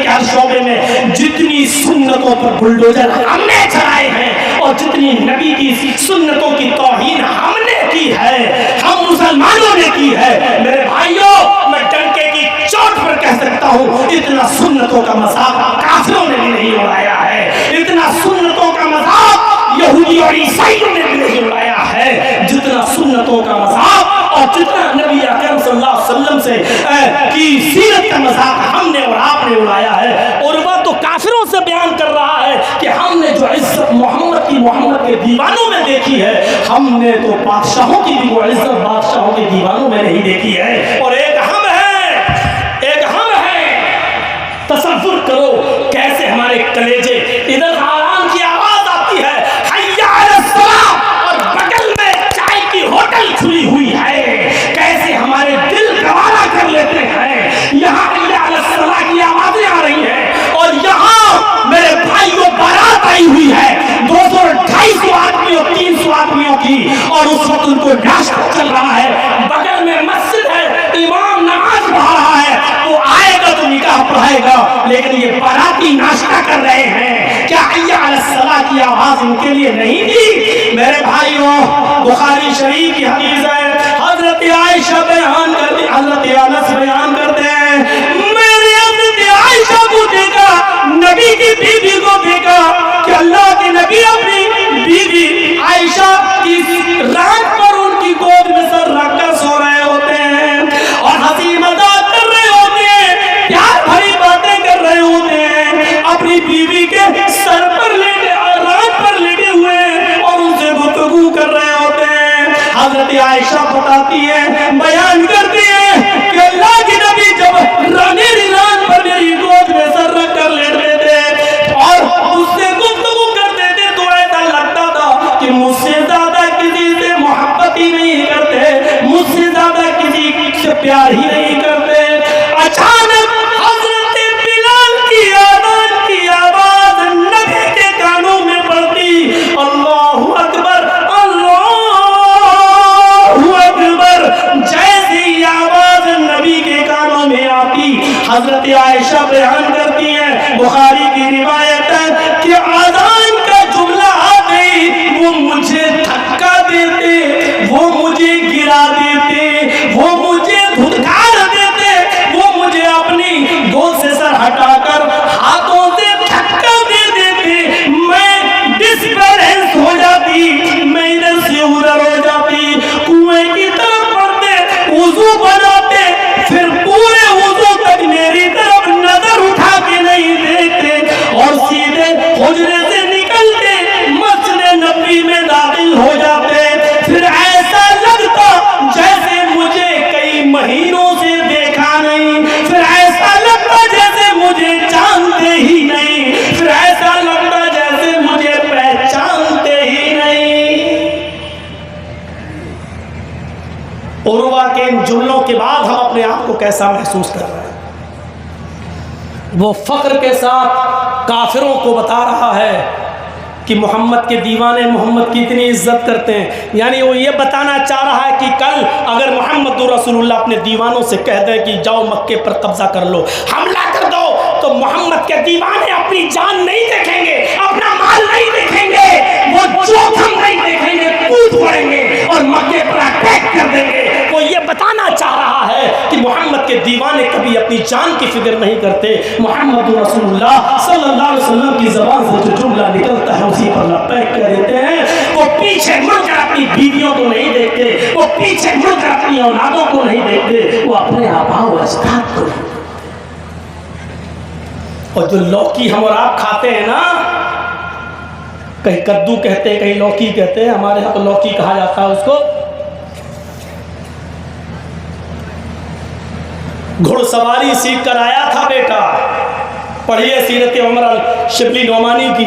के हर शोबे में जितनी सुन्नतों पर बुलडोजर हमने चलाए हैं और जितनी नबी की सुन्नतों की तौहीन हमने की है, हम मुसलमानों ने की है, मेरे भाइयों मैं डंके की चोट पर कह सकता हूँ इतना सुन्नतों का मजाक काफिरों ने भी नहीं उड़ाया है, इतना सुन्नतों का मजाक यहूदी और ईसाइयों ने भी नहीं उड़ाया है जितना सुन्नतों का मजाक और जितना नबी अकरम सल्लल्लाहु अलैहि वसल्लम से की सीरत का मजाक हमने और आपने उड़ाया है। और वह तो काफिरों से बयान कर रहा है कि हमने जो इज्जत मोहम्मद के दीवानों में देखी है, हमने तो बादशाहों की भी वो इज्जत बादशाहों के दीवानों में नहीं देखी है। और एक हम है तसव्वुर करो कैसे हमारे कलेजे इधर आराम की आवाज आती है हय्या अलस सलाह और बगल में चाय की होटल खुली हुई है, कैसे हमारे दिल गवारा कर लेते हैं। यहाँ हय्या अलस सलाह की आवाजें आ रही हैं और यहाँ मेरे भाइयों बारात आई हुई है 200-250 आदमियों 300 आदमियों की, और उस वक्त उनको नाश्ता चल रहा है, बगल में मस्जिद है, इमाम नमाज पढ़ा रहा है, वो आएगा तो निकाह पढ़ाएगा, लेकिन ये बाराती नाश्ता कर रहे हैं। क्या हय्या अलस सलाह की आवाज इनके लिए नहीं थी? मेरे भाइयों बुखारी शरीफ की हदीस है, हजरत आयशा बयान करते, हजरत अनस बयान करते हैं, मैंने हजरत आयशा को देखा, नबी की बीवी को देखा कि अल्लाह के नबी अपनी बीवी आयशा की रात पर उनकी गोद में सर रखकर सो रहे होते हैं और हंसी मजाक कर रहे होते हैं, प्यार भरी बातें कर रहे होते हैं, अपनी बीवी के सर पर लेटे और रात पर लेटे हुए और उनसे गुफ्तगू कर रहे होते हैं। हजरत आयशा बताती है, बयान करती है कि अल्लाह के नबी जब मेरी रात पर मेरी गोद में सर रख कर लेटते थे और उससे गुफ्तगू करते थे तो ऐसा लगता था कि मुझसे ज्यादा किसी से मोहब्बत ही नहीं करते, मुझसे ज्यादा किसी से प्यार ही नहीं करते। अचानक हजरत बिलाल की आवाज नबी के कानों में पड़ती, अल्लाहु अकबर अल्लाहु अकबर, जैसे ही आवाज नबी के कानों में आती, हजरत आयशा बयान करती है, बुखारी की रिवायत है कि आज़ान का जुमला आ गई, वो मुझे धक्का देते, वो मुझे गिरा देते, वो मुझे धुतकार देते, वो मुझे अपनी गोद से सर हटाकर हाथों से धक्का दे देते, मैं डिसबैलेंस हो जाती, मैं इधर से उधर हो जाती, कुएं की तरफ पड़ते, वुजू बनाते, फिर पूरे वुजू तक मेरी तरफ नजर उठा के नहीं देखते और सीधे हुजरे से निकलते मस्जिद नबी में दाखिल हो जाते। फिर ऐसा लगता जैसे मुझे कई महीनों से देखा नहीं, फिर ऐसा लगता जैसे मुझे जानते ही नहीं, फिर ऐसा लगता जैसे मुझे पहचानते ही नहीं। उर्वा के इन जुमलों के बाद हम अपने आप को कैसा महसूस कर रहे हैं? वो फख्र के साथ काफिरों को बता रहा है कि मोहम्मद के दीवाने मोहम्मद की इतनी इज्जत करते हैं, यानी वो ये बताना चाह रहा है कि कल अगर मोहम्मद रसूलुल्लाह अपने दीवानों से कह दें कि जाओ मक्के पर कब्जा कर लो, हमला कर दो, तो मोहम्मद के दीवाने अपनी जान नहीं देखेंगे, अपना माल नहीं देखेंगे, वो जोखिम नहीं देखेंगे, कूद पड़ेंगे और मक्के पर अटैक कर देंगे। वो ये बताना चाह रहा है कि मोहम्मद के दीवाने कभी अपनी जान की फिक्र नहीं करते। मोहम्मद रसूलुल्लाह सल्लल्लाहु अलैहि वसल्लम की ज़बान से जो जुमला निकलता है उसी पर लब्बैक कर देते हैं। वो पीछे मुड़कर अपनी बीवियों को नहीं देखते, वो पीछे मुड़कर अपनी औलादों को नहीं देखते, वो अपने आबाओ व अजदाद को नहीं। और जो लौकी हम और आप खाते हैं ना, कहीं कद्दू कहते हैं, कहीं लौकी कहते हैं, हमारे यहाँ तो लौकी कहा जाता है उसको। घुड़सवारी सीख कर आया था बेटा, पढ़िए सीरत उमर अल-शिबली नोमानी की।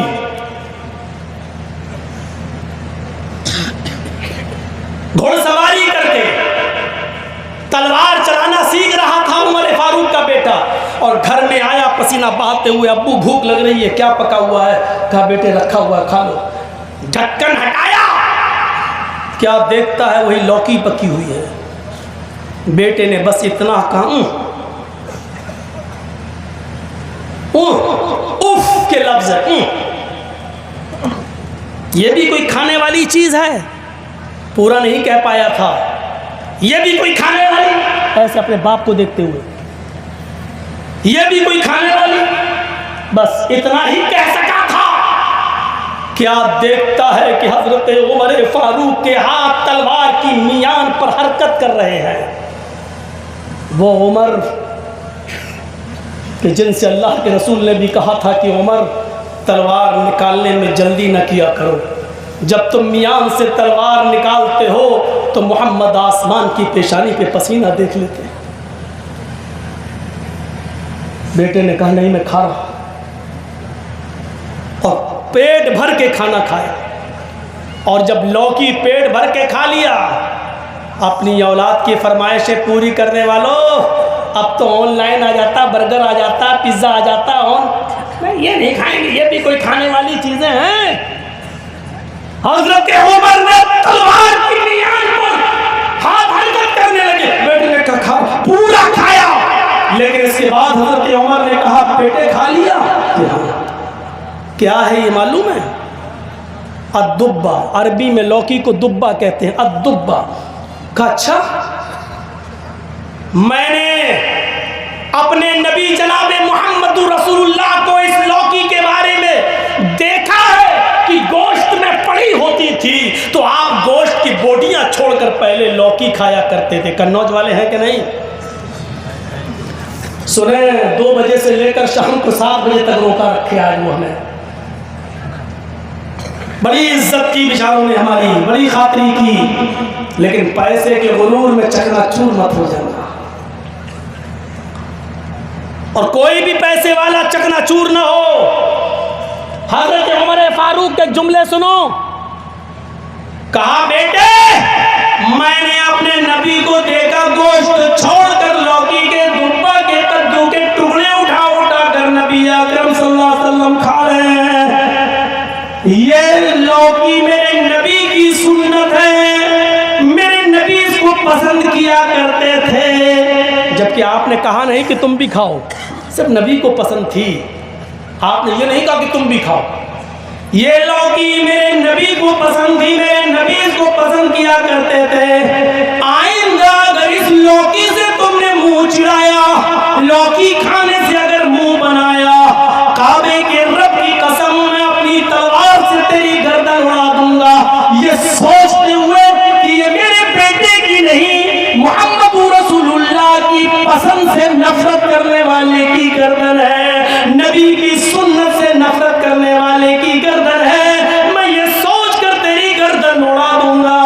घुड़सवारी करके तलवार चलाना सीख रहा था उमर फारूक का बेटा, और घर में आया पसीना बहाते हुए, अब्बू भूख लग रही है, क्या पका हुआ है? कहा बेटे रखा हुआ खा लो। ढक्कन हटाया, क्या देखता है वही लौकी पकी हुई है। बेटे ने बस इतना कहा, उफ के लफ्ज है। ये भी कोई खाने वाली चीज है? पूरा नहीं कह पाया था। ये भी कोई खाने वाली? ऐसे अपने बाप को देखते हुए, ये भी कोई खाने वाली? बस इतना ही कह सका था। क्या देखता है कि हजरत उमर फारूक के हाथ तलवार की मियान पर हरकत कर रहे हैं। वो उमर कि जिनसे अल्लाह के रसूल ने भी कहा था कि उमर तलवार निकालने में जल्दी न किया करो, जब तुम मियान से तलवार निकालते हो तो मोहम्मद आसमान की पेशानी पे पसीना देख लेते हैं। बेटे ने कहा नहीं मैं खा रहा, और पेट भर के खाना खाया। और जब लौकी पेट भर के खा लिया, अपनी औलाद की फरमाइशें पूरी करने वालों, अब तो ऑनलाइन आ जाता, बर्गर आ जाता, पिज्जा आ जाता, नहीं ये नहीं खाएंगे, ये भी कोई खाने वाली चीजें हैं। हज़रत उमर ने तलवार की मियान पर हाथ हरकत करने लगे। बेटे ने कहा पूरा खाया, लेकिन इसके बाद हज़रत उमर ने कहा बेटे खा लिया? क्या है ये मालूम है? अद्दुब्बा, अरबी में लौकी को दुब्बा कहते हैं, अद्दुब्बा का। अच्छा, मैंने अपने नबी जनाबे मोहम्मद रसूलुल्लाह को इस लौकी के बारे में देखा है कि गोश्त में पड़ी होती थी, तो आप गोश्त की बोटियां छोड़कर पहले लौकी खाया करते थे। कन्नौज वाले हैं कि नहीं? सुने, 2 बजे से लेकर शाम को 7 बजे तक रोका रखे आज वो हमें। बड़ी इज्जत की बेचारों ने हमारी, बड़ी खातरी की, लेकिन पैसे के गुरूर में चकनाचूर मत हो जाना। और कोई भी पैसे वाला चकनाचूर ना हो। हज़रत उमर फारूक के जुमले सुनो। कहा बेटे मैंने अपने नबी को देखा गोश्त छोड़कर लौकी के दुब्बा के कद्दू के टुकड़े उठा कर नबी अकरम सल्लल्लाहु अलैहि वसल्लम खा रहे हैं। ये लौकी मेरे नबी की सुन्नत है, मेरे नबी इसको पसंद किया करते थे। जबकि आपने कहा नहीं कि तुम भी खाओ, सिर्फ नबी को पसंद थी। आपने ये नहीं कहा कि तुम भी खाओ। ये लौकी मेरे नबी को पसंद थी, मेरे नबी इसको पसंद किया करते थे। आइंदा अगर इस लौकी से तुमने मुंह चिढ़ाया, लौकी खाने से अगर मुंह बनाया, काबे के रब की कसम मैं अपनी तलवार से तेरी गर्दन उड़ा दूंगा। ये सोचते हुए कि ये मेरे बेटे की नहीं, मोहम्मद रसूलुल्लाह की पसंद से नफरत करने वाले की गर्दन है, नबी की सुन्नत से नफरत करने वाले की गर्दन है, मैं ये सोचकर तेरी गर्दन उड़ा दूंगा।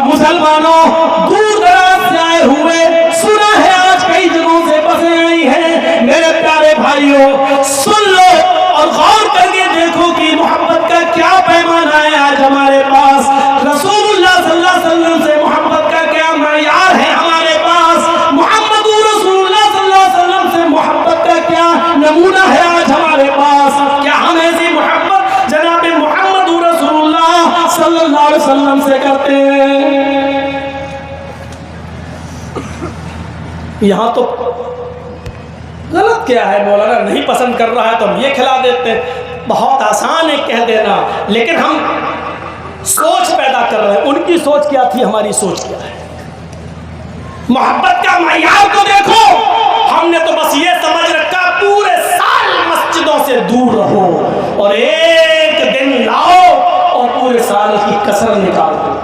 मुसलमानों, दूर दराज से आए हुए, सुना है आज कई जगहों से बसें आई हैं। मेरे प्यारे भाइयों सुन लो और गौर करके देखो कि मोहब्बत का क्या पैमाना है आज हमारे पास। रसूलुल्लाह सल्लल्लाहु अलैहि वसल्लम से मोहब्बत का क्या मयार है हमारे पास। मोहम्मद रसूलुल्लाह सल्लल्लाहु अलैहि वसल्लम से मोहब्बत का क्या नमूना है आज हमारे पास। क्या हम ऐसी मोहब्बत जनाब मोहम्मद रसूलुल्लाह सल्लल्लाहु अलैहि वसल्लम से करते हैं? यहाँ तो गलत क्या है? मौलाना नहीं पसंद कर रहा है तो हम ये खिला देते हैं। बहुत आसान है कह देना, लेकिन हम सोच पैदा कर रहे हैं। उनकी सोच क्या थी, हमारी सोच क्या है? मोहब्बत का मयार को देखो। हमने तो बस ये समझ रखा पूरे साल मस्जिदों से दूर रहो और एक दिन लाओ और पूरे साल की कसर निकाल दो।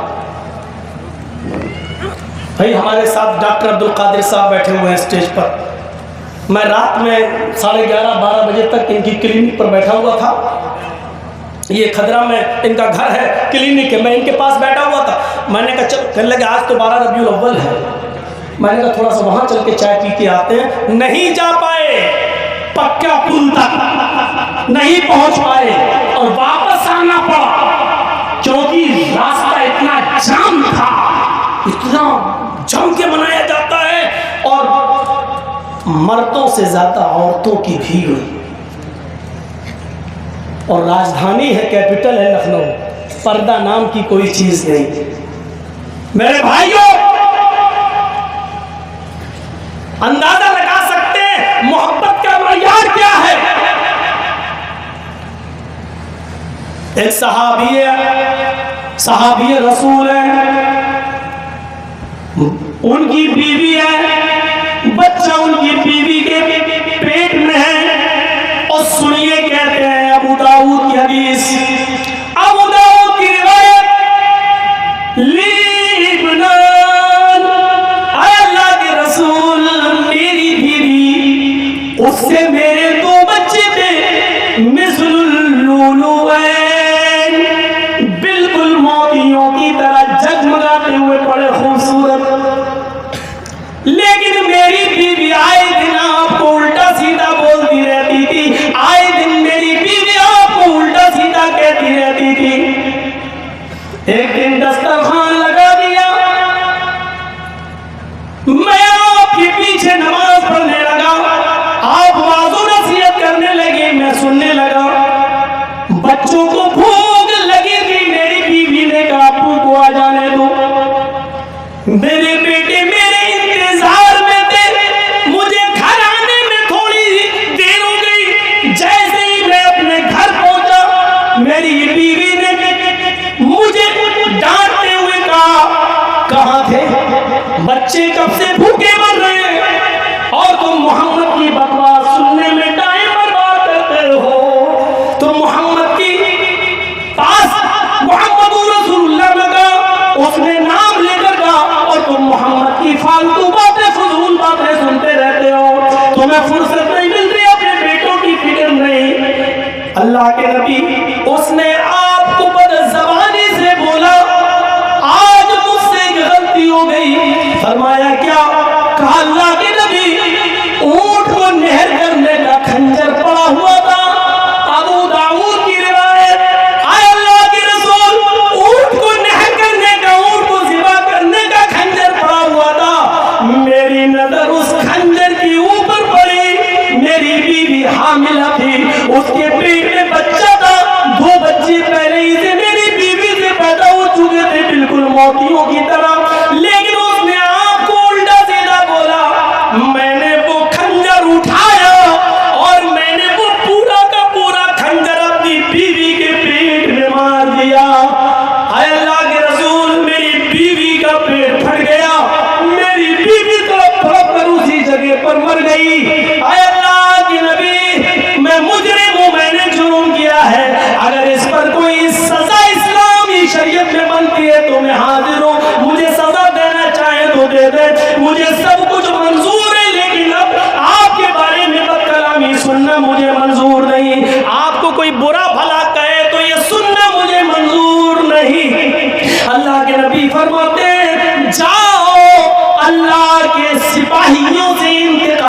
भाई हमारे साथ डॉक्टर अब्दुल कादिर साहब बैठे हुए हैं स्टेज पर। मैं रात में 11:30-12 बजे तक इनकी क्लिनिक पर बैठा हुआ था। ये खदरा में इनका घर है, क्लिनिक है, मैं इनके पास बैठा हुआ था। मैंने कहा चल, कहने लगे आज तो 12 रबीउल अव्वल है। मैंने कहा थोड़ा सा वहाँ चल के चाय पी के आते हैं। नहीं जा पाए, पक्का पुल तक नहीं पहुँच पाए और वापस आना पड़ा, क्योंकि रास्ता इतना जाम था, इतना जम के मनाया जाता है और मर्दों से ज्यादा औरतों की भीड़। और राजधानी है, कैपिटल है लखनऊ, पर्दा नाम की कोई चीज नहीं। मेरे भाइयों अंदाजा लगा सकते हैं मोहब्बत का मयार क्या है। सहाबी रसूल है, उनकी बीवी है, बच्चा उनकी बीवी के पेट में है। और सुनिए कहते हैं अबू दाऊद की हदीस, अबू दाऊद की रिवायत, लीबनान, अल्लाह के रसूल मेरी बीवी, उससे मेरे 2 बच्चे थे, मिसलुल लुलुऐन, बिल्कुल मोतियों की तरह जगमगाते हुए बड़े खूबसूरत। लेकिन मेरी बीवी आए दिन आपको उल्टा सीधा बोलती रहती थी, आए दिन मेरी बीवी आपको उल्टा सीधा कहती रहती थी। एक दिन दस्तरखान लगा दिया, मैं आपके पीछे नमाज पढ़ने लगा, आप वाज़ो नसीहत करने लगे, मैं सुनने लगा। बच्चों को भूख लगी थी, मेरी बीवी ने कहा अब्बू को आ जाने दो। मेरे बेटे मेरे इंतजार में थे, मुझे घर आने में थोड़ी देर हो गई। जैसे ही मैं अपने घर पहुंचा, मेरी बीवी ने मुझे डांटते हुए कहा, कहां थे बच्चे, कब से भूखे मर रहे हैं और तुम मोहम्मद की बकवास सुनने में टाइम बर्बाद करते हो। तुम मोहम्मद की पास मोहम्मद रसूलुल्लाह लगा, उसने नाम लेकर कहा, और तुम मोहम्मद की फालतू बातें, फजूल बातें सुनते रहते हो। तुम्हें फुर्सत नहीं मिल रही, अपने बेटों की फिक्र नहीं। अल्लाह के नबी, उसने आपको बदज़बानी से बोला, आज मुझसे गलती हो गई। फरमाया क्या? कहा अल्लाह के नबी, ऊंट को नहर करने का खंजर पड़ा हुआ था। अबू दाऊद की रिवायत, आए अल्लाह के रसूल, ऊंट को नहर करने का, ऊंट को ज़िबा करने का खंजर पड़ा हुआ था। मेरी नजर उस खंजर के ऊपर पड़ी, मेरी बीवी हामिला थी, उसके पेट में बच्चा था, 2 बच्चे पहले ही से मेरी बीवी से पैदा हो चुके थे, बिल्कुल मोतियों की तरह। लेकिन उसने आपको उल्टा सीधा बोला। मैंने वो खंजर उठाया और मैंने वो पूरा का पूरा खंजर अपनी बीवी के पेट में मार दिया। अल्लाह के रसूल, मेरी बीवी का पेट फट गया, मेरी बीवी तो फड़क कर उसी जगह पर मर गई। अल्लाह के नबी, मैं मुजरिम हूं, मैंने जुर्म किया है। अगर इस पर कोई सजा इस्लामी शरीयत में बनती है तो मैं हाजिर हूं, मुझे सजा देना चाहे तो दे दे, मुझे सब कुछ मंजूर है। लेकिन अब आपके बारे में बदकलामी सुनना मुझे मंजूर नहीं। आपको कोई बुरा भला कहे तो ये सुनना मुझे मंजूर नहीं। अल्लाह के नबी फरमाते, जाओ अल्लाह के सिपाहियों से